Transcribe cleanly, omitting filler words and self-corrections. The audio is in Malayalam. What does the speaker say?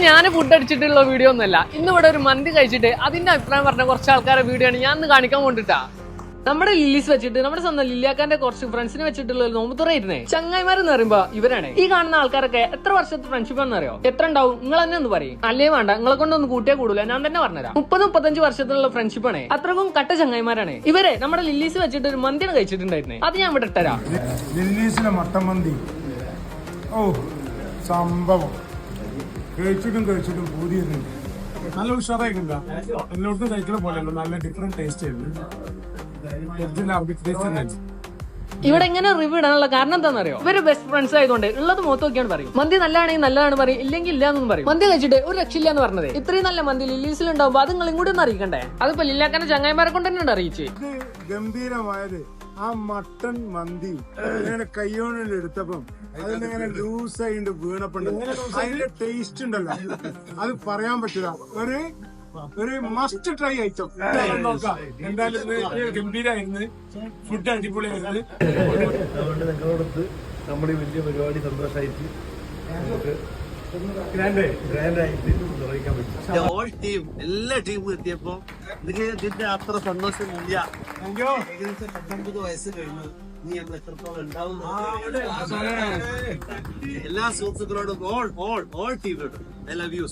ഞാൻ ഫുഡ് അടിച്ചിട്ടുള്ള വീഡിയോ ഒന്നുമല്ല. ഇന്ന് ഇവിടെ ഒരു മന്തി കഴിച്ചിട്ട് അതിന്റെ അഭിപ്രായം പറഞ്ഞ കുറച്ച് ആൾക്കാരുടെ വീഡിയോ ആണ് ഞാൻ ഇന്ന് കാണിക്കാൻ കൊണ്ടിട്ടാ. നമ്മുടെ ലില്ലീസ് വെച്ചിട്ട് നമ്മുടെ സ്വന്തം ലില്ലിയാക്കാന്റെ കുറച്ച് ഫ്രണ്ട്സിനെ വെച്ചിട്ടുള്ള ഒരു നോമ്പുതുറയിരുന്നേ. ചങ്ങായിമാരെന്ന് പറയുമ്പോ ഇവരാണ്. ഈ കാണുന്ന ആൾക്കാരൊക്കെ എത്ര വർഷത്തെ ഫ്രണ്ട്ഷിപ്പ് ആണെന്ന് അറിയോ? എത്ര ഉണ്ടാവും? നിങ്ങൾ തന്നെ ഒന്ന് പറയും. അല്ലേ വേണ്ട, നിങ്ങളെ കൊണ്ടൊന്ന് കൂട്ടിയേ കൂടൂല, ഞാൻ തന്നെ പറഞ്ഞുതരാം. 30-35 വർഷത്തിലുള്ള ഫ്രണ്ട്ഷിപ്പ് ആണ്. അത്രക്കും കട്ട ചങ്ങായിമാരാണ് ഇവരെ. നമ്മുടെ ലില്ലീസ് വെച്ചിട്ട് ഒരു മന്തിയാണ് കഴിച്ചിട്ടുണ്ടായിരുന്നേ. അത് ഞാൻ ഇവിടെ ഇട്ടരാം. ലില്ലീസിലെ മട്ടൻ മന്തി ഓ സംഭവം കഴിച്ചിട്ടും പൂതിയുന്നുണ്ട്. നല്ല ഉഷാറായിട്ടുണ്ട്. എല്ലായിടത്തും കഴിക്കുന്ന പോലെയല്ല, നല്ല ഡിഫറെന്റ് ടേസ്റ്റ് ആയിരുന്നു. ഇവിടെ എങ്ങനെ റിവ്യൂ ഇടാനുള്ള കാരണം എന്താണെന്നറിയോ? ഇവര് ബെസ്റ്റ് ഫ്രണ്ട്സ് ആയതുകൊണ്ട് ഉള്ളത് മുഖത്ത് നോക്കിയാണ് പറയും. മന്തി നല്ലതാണെങ്കിൽ നല്ലതാണ് പറയും, ഇല്ലെങ്കിൽ ഇല്ല എന്നും പറയും. മന്തി കഴിച്ചിട്ട് ഒരു രക്ഷയില്ല എന്ന് പറഞ്ഞത്. ഇത്രയും നല്ല മന്തി ലില്ലീസിൽ ഉണ്ടാവുമ്പോ അത് നിങ്ങൾ ഇങ്ങോട്ട് ഒന്ന് അറിയിക്കണ്ടേ? അതിപ്പോ ലില്ലാക്കാന്റെ ചങ്ങായിമാരെ കൊണ്ട് തന്നെ അറിയിച്ച്. ഗംഭീരമായത് ആ മട്ടൻ മന്തി ഇങ്ങനെ കയ്യോണിൽ എടുത്തപ്പം അതിങ്ങനെ ലൂസായിട്ട് വീണപ്പുണ്ട്. അതിന്റെ ടേസ്റ്റ് ഉണ്ടല്ലോ, അത് പറയാൻ പറ്റില്ല. ഒരു മസ്റ്റ് ട്രൈ ഐറ്റം. എന്തായാലും ഗംഭീരായിരുന്നു, ഫുഡ് അടിപൊളിയായിരുന്നു. അതുകൊണ്ട് നിങ്ങളോടൊത്ത് നമ്മുടെ വലിയ പരിപാടി സന്തോഷമായിട്ട് ഗ്രാൻഡായിട്ട് നിർവഹിക്കാൻ പറ്റും. എല്ലാ ടീമും എത്തിയപ്പോ ഇതിന്റെ അത്ര സന്തോഷം ഇല്ല. ഏകദേശം 19 വയസ്സ് കഴിഞ്ഞു. നീ നമ്മൾ എത്രത്തോളം ഉണ്ടാവും എല്ലാ സുഹൃത്തുക്കളോടും ഓൾ ടീമിനോടും ഐ ലവ് യു.